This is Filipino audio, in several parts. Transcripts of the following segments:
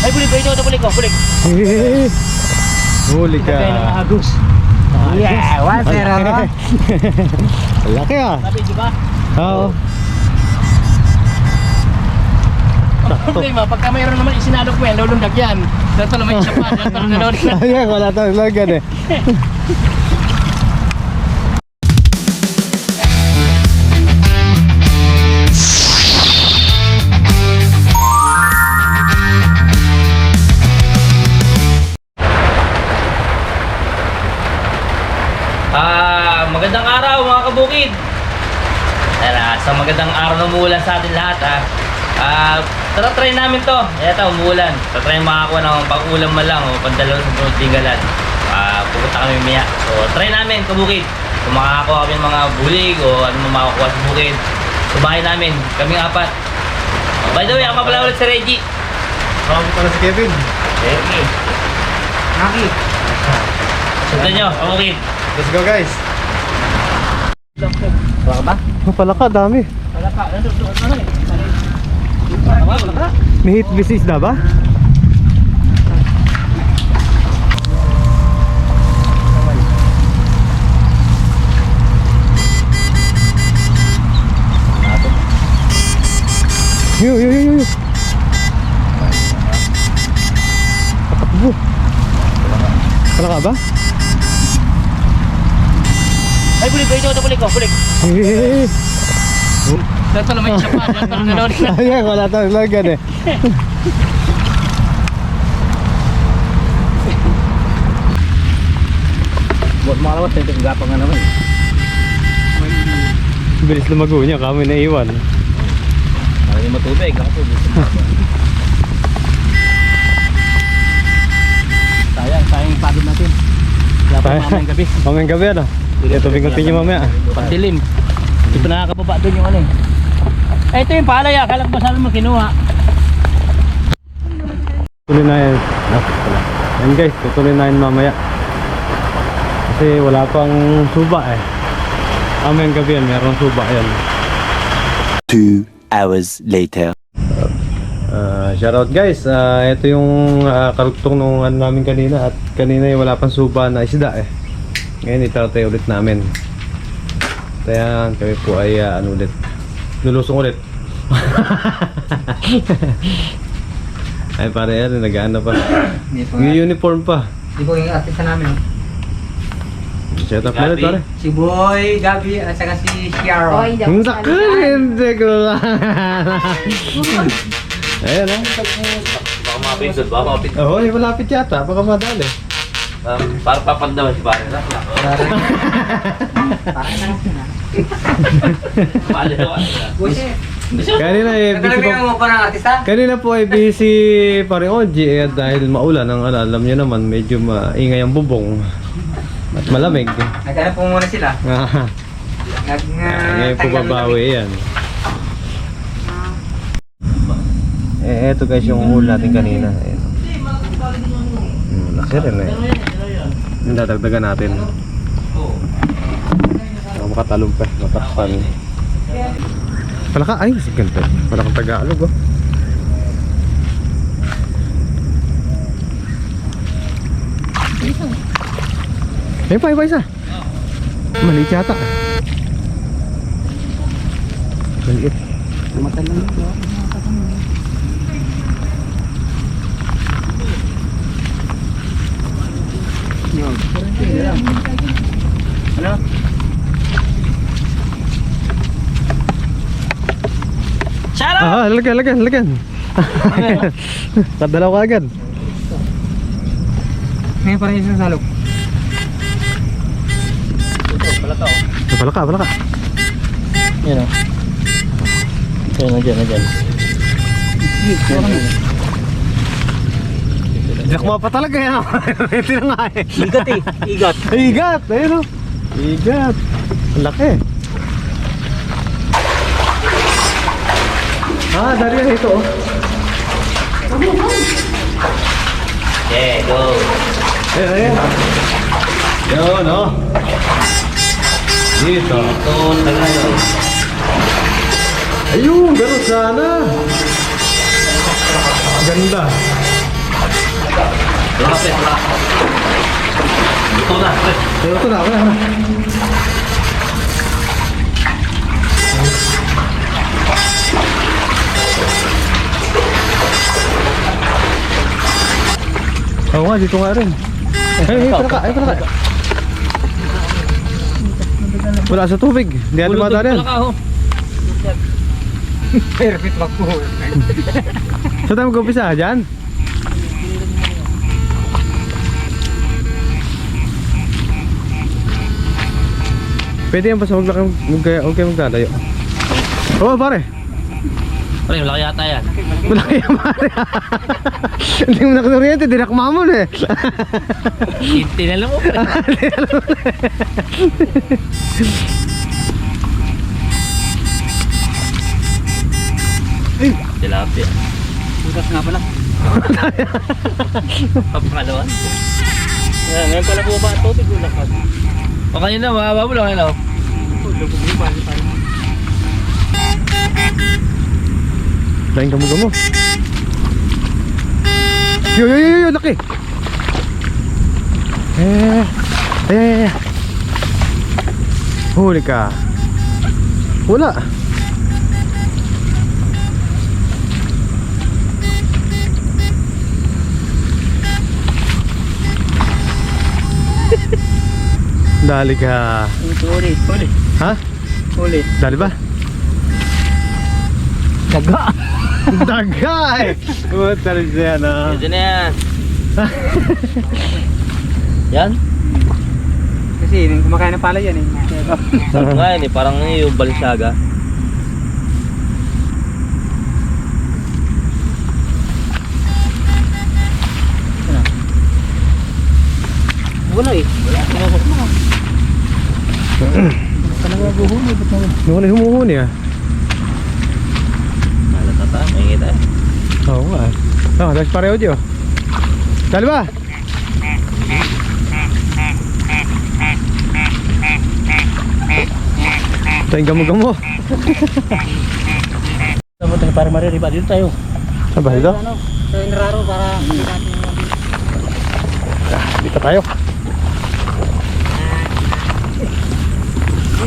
Ay, bulik ko ito, bulik ko, bulik. Huli ka. Kaya ng agos. Yeah, 1-0. Laki ah. Sabi, di ba? Oo. Ang problema, pagka mayroon naman isinalok mo yan, lulundag yan. Dato naman isa pa, dato na gano'n. Ayan, wala tayong lagan eh. Magandang araw mga kabukid. Sa magandang araw na umuulan sa atin lahat tara try namin to. Eto umuulan. Try makakuha ng pang-ulam man lang o pandalaw sa sunod tinggalan. Pupunta kami maya. So try namin kabukid. Kung makakakuha kami ng mga bulig o ano makakuha sa bukid. So bahay namin. Kaming apat. By the way, ako pala ulit si Reggie. Ako pala si Kevin. Okay. Naki. Sundan nyo, kabukid. Let's go guys. Wala ka ba? Palaka, dami. Wala ka. Ano eh? Wala ka? May hit bisis na ba? Yo. Patakbo. Wala ka ba? Ay, bulik ko ito, bulik ko, bulik. Dato naman isa pa, dato na gano'n. Ayan, wala tayong lagan eh. Buat makalawat, ito yung gapang nga naman. Bilis lumago niya, kami naiwan. Maraming matubig, ako sayang yung pagod natin. Kaya pa mamayang gabi. Mamayang gabi ano? Ito bingutin nyo mamaya. Pandilim. Hindi pa nakakababa doon yung ano eh. Ito yung palay akala ko ba sabi mo kinuha. Tuloy na yan. Yan guys, tutuloy na yan mamaya. Kasi wala pang suba eh. Mamayang gabi yan, meron suba yan. 2 hours later. Shoutout guys, ito yung karugtong nung ano namin kanina. At kanina yung wala pang suba na isda eh. Ngayon itatay ulit namin. Kaya kami po ay ulit lulusong ulit. Ay pare yan, nag-ano pa. Yung uniform pa. Di po yung artista namin. Shout out ulit pare. Si Boy, Gabi, at saka si Shiaro. Yung sakal, hindi ko lang. Ayan o. Baka mapindot, baka mapindot. Oo, malapit yata, baka madali. Para papandaman si pare. Kanina eh, busy Nakalagay pa. mo pa ng artista? Kanina po ay busy pare Oji eh, dahil maulan ang alam niyo naman medyo maingay ang bubong at malamig. Naghanap po muna sila. Ngayon po babawi yan. Eto guys yung hole natin kanina. Laki rin eh. Yung dadagdagan natin. Makatalong pa, matakpan. Palaka, ay, ganda. Palakang Tagalog oh. Ayun pa, isa. Maliit yata. Maliit. Matalang ito. Ano? Shout out! Lagyan. Kadalaw ka agad. Ngayon parang isang salok. Palaka. Yan o. Nandiyan. Jakma pa talaga yan. Ito na nga eh. Igat eh. Igat. Igat! Ayun o. Igat. Laki. Dari yan ito oh. Yeah, go. Ayan. Yun oh. Dito. Ito, tagal. Ayun, ganun sana. Ganda. Wala ka, wala. Ito na, pre. Ito na, wala na. Oo nga, dito nga rin. Ay, pala ka. Wala sa tubig. Hindi na dumadaan yan. Wala ka, ho. Perfect magpuhol. Saan tayo mag-umpisa? Diyan? Pwede yan basta huwag kayo magdalayo. Oo pare. Pre, malaki yata yan. Wala kaya pare. Hindi mo nakuryente, dinakma mo na eh. Tinala mo, pre. Tilapia. Bukas nga pala. Papangalawan. Ngayon pala bumaba ang tubig. O kanina, mababa mo lang, ano? Lain gamo-gamo. Yo, laki. Huli ka. Wala. Dali ka. Huli. Ha? Huli. Dali ba? Daga. Daga eh. Puta rin siya na. Ito na yan. Yan? Kasi nung kumakain ng pala yan eh. Sarap nga yun eh, parang yung balisaga. Wala eh. Talaga buhuli. Wala humuhuni ah. Malatata, may kita eh. Oo nga eh. Dahil pareho diyo. Dali ba? Tayong gamo-gamo. Sabi tayo para maririba dito tayo. Saan ba dito? So yung raro para Dito tayo.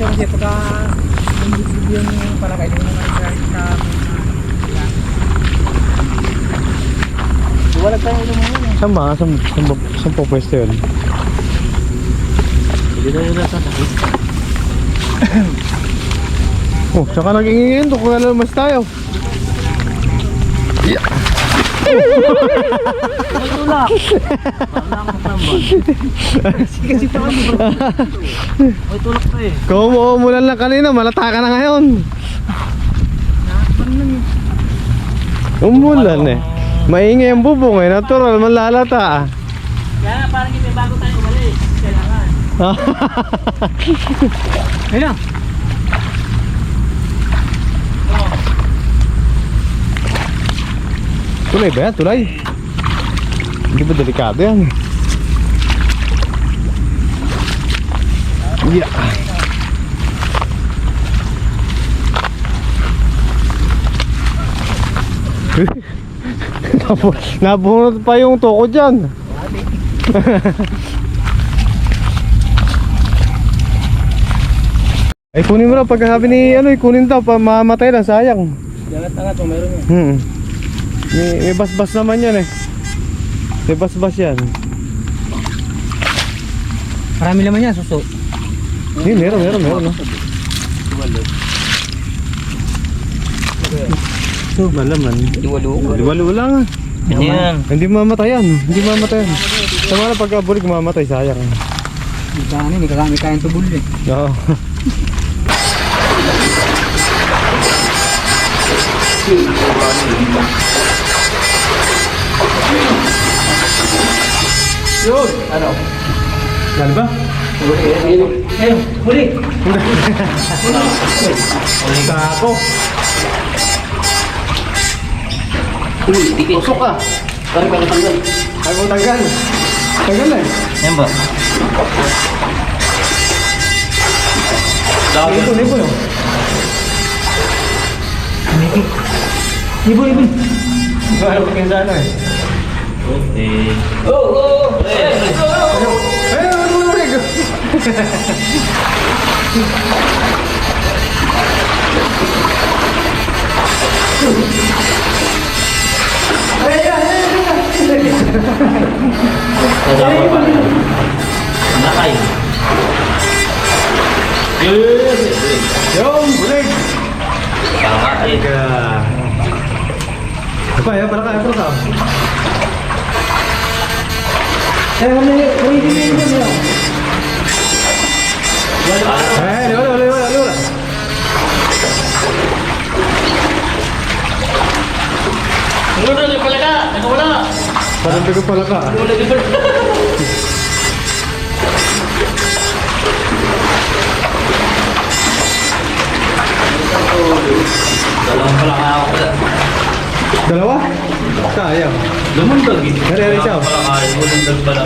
dito kasi pagka yung pala kayo naman sa wala tayo lumayan eh. Saan ba? Saan po pwesto yun? Hindi tayo nasa Oh, saka nag-ingingin to kung alam mas tayo. Yeah. tulak. Kasi pa kami bro. May tulak pa eh. Kung umuulan lang kanina, malata ka na ngayon. Umulan eh. Maingay ang bubong eh, natural, manlalata. Kaya parang may bago tayo umalis. Kailangan. Ayun na. Tulay ba yan? Tulay? Hindi ba delikado yan? Yeah. Nabunot pa yung toko dyan. Ay kunin mo na pagkasabi ni kunin daw pa mamatay lang, sayang. Angat o meron yan. May basbas naman yan eh. May basbas yan. Marami naman yan, suso. Meron no? So, malaman. Diwalo lang ah. Yan. Hindi mamatayan. Sa mga pagkabulig mamatay, sayang. May kayang tubol eh. Oo. Yun! Ano? Dali ba? Huli! Kako. Uy, tikit. Usok ka. Parang ka natanggal. Ay mo tanggal. Tanggal na eh. Yan ba? Ibon oh. Ibon. Ano kayo sana eh. Okay. Oh! Kasama pa rin. Nakay. Yung bulig! Nakay. Apa ya, para ka. Wala yun. Wala. Ngunod pala ka. Nagwala. Parang bigo pala ka. Dalawang pala ka ako. Dalawa? Sayang. Lumundag eh. Hari-hari siya. Pala ka. Lumundag pala.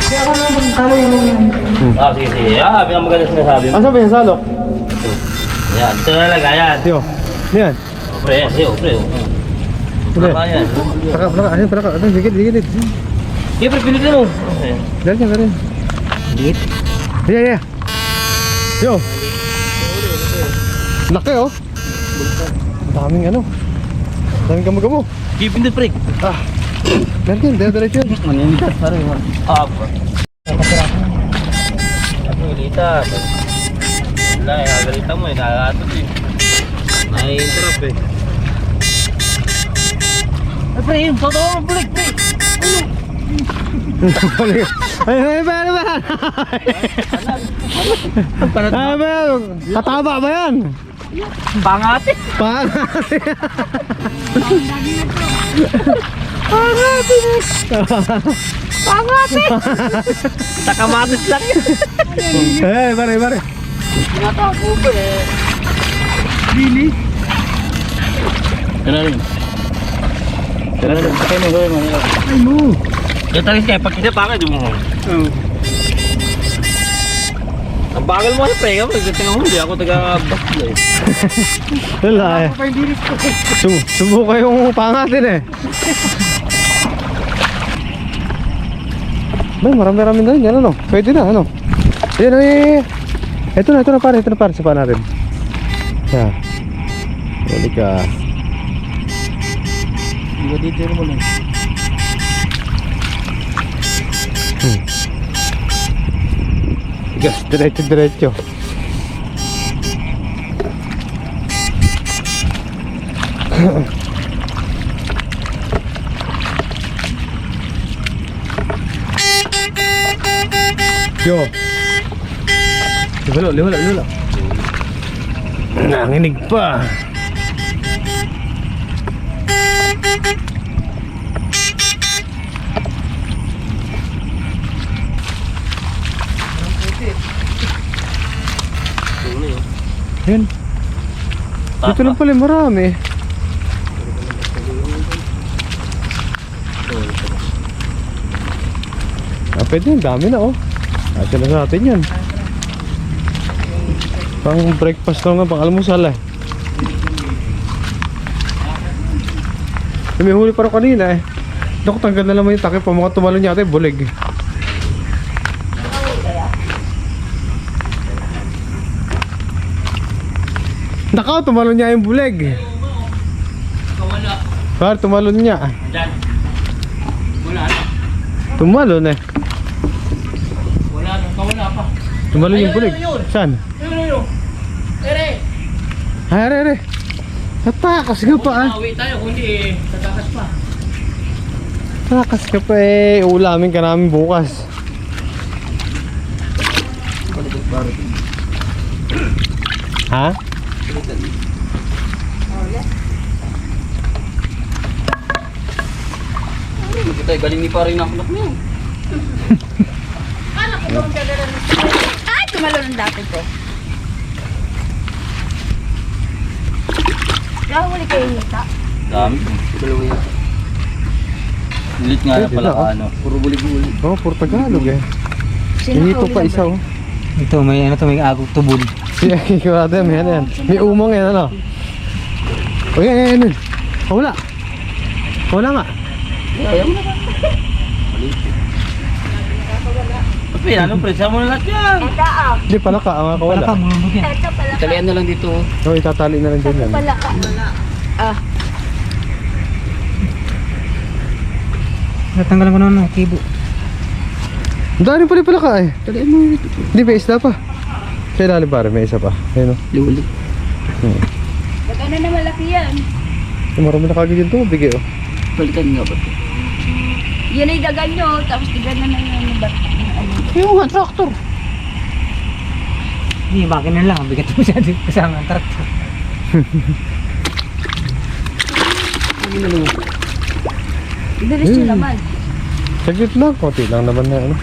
Kaya ako naman talo yung Sige. Ang maganda sinasabi mo. Asa ba yung salok? Yan. Ito na lang. Ayan. Yo. Yan. Pre. Pre. Pre. Ayan. Para ka. Ano, higit. Sige, pre. Pilit mo. Galing. Higit. Yeah. Yo. Laki oh. Daming ano. Daming gamo-gamo. Sige, pinit, pre. Ganyan, diretso yun. Maninitas pa rin. Bro. Nagulita. Wala, nagalita mo eh. Nakakatot eh. Nai-interrupt eh. Ay, pre, yun. Toto mo, balik, pre. Ay, ba? Kataba ba yan? Pangati. Pangati. Takamatis lang yun. Eh, pare. Tinatago ba eh. Really? Tara rin. Sakay mo, gawin mo. Ay, no. Kaya talis kayo, pag kita pangit, di mo. Ang bagal mo na pre, tingnan mo, hindi ako taga-bakla eh. Wala eh. Subukan yung pangatin eh. Bay, marami-rami na rin yan, ano? Pwede na, ano? Ayan, ay. Ito na pare, sa paa natin. Yeah. Huli ka. Hindi ko dito mo lang. Gas, diretso. Yo. Liwala. Nanginig pa. Yan. Dito lang pala marami. Pwede yun, dami na oh. Ate na sa atin yan. Pang breakfast na nga, pang almusal eh. May huli pa rin kanina eh. Naku, tanggal na naman yung takip pa, mukhang tumalon niya ate, bulig. Nakaw, tumalon niya yung bulig. Wala. Par, tumalon niya. Diyan. Wala. Tumalon eh. Wala pa. Tumalon yung bulig. Saan? Ayun. Ere. Ay, are. Tatakas ka pa ah. Awi tayo kung hindi tatakas pa. Tatakas ka pa eh. Ulamin ka namin bukas. Ha? Tay, galing ni pare na anak niya. Ay, tumalo ng dati ko. Nakahuli kayo hita. Dami. Dalawa yan. Ulit nga na pala ano. Puro buli-buli. Oo, puro Tagalog eh. Hinito pa isa oh. Ito, may agong tubol. Siya, kikurado yan, yan. May umang yan, ano? O yan. Wala. Wala nga. Papi, ano pre? Saan mo na lahat yan? Ito ah. Hindi, pala ka, ang wala. Ito pala ka. Talian na lang dito. Oo, itatali na rin dyan yan. Pala ka. Ah. Natanggalan ko naman ng kibo. Ang dami pala ka eh. Hindi, may isda pa. Sa ilalim pare, may isa pa. Ayun o. Luli. Baka na malaki yan. Marami na kagad yung tubig eh. Oh. Balikan nga ba? Yan ay dagan nyo, tapos tigan na yung bat. Yung nga, traktor. Hindi, makina lang. Bigat mo siya din kasama ang traktor. Bilis nyo naman. Saglit lang, konti lang naman na ano.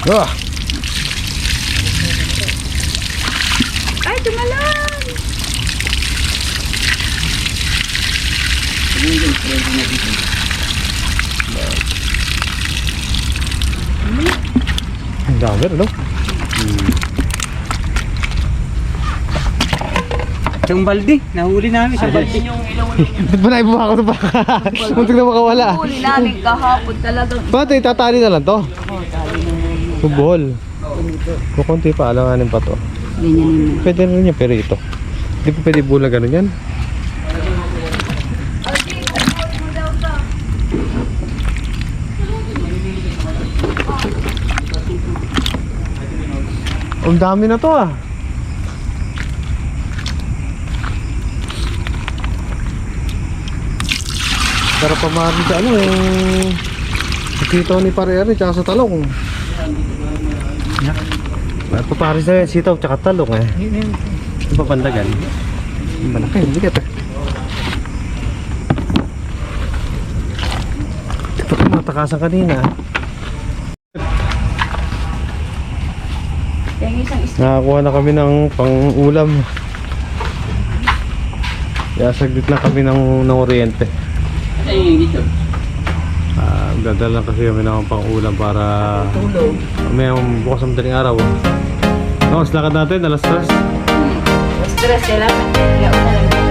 Ah! Ay, tumalon! Ang dami, ano? Isang balde. Nahuli namin sa balde. Ba't ba naibuha ko ito ba? Muntik na makawala. Huli namin kahapon talagang. Ba't itatali na lang to? Subol. Kukunti pa, alanganin pa to. Ganyan naman. Pwede rin yung perito. Hindi pa pwede bulag ganun yan. Ang dami na to ah. Sarap pa maaari sa ano yung sitaw ni Pare-Ari tsaka sa talong. At pare sa sitaw tsaka talong eh. Yung papandagan. Yung malaki, yung bigat eh. Ito pa matakasan kanina. Yung isang isda. Nakakuha na kami ng pang-ulam. Kaya saglit na kami ng oriente. Dadala kasi kami ng pang-ulam para may bukas ang madaling araw. No, lakad natin, alas 3. Stress sila. Yaon na lang.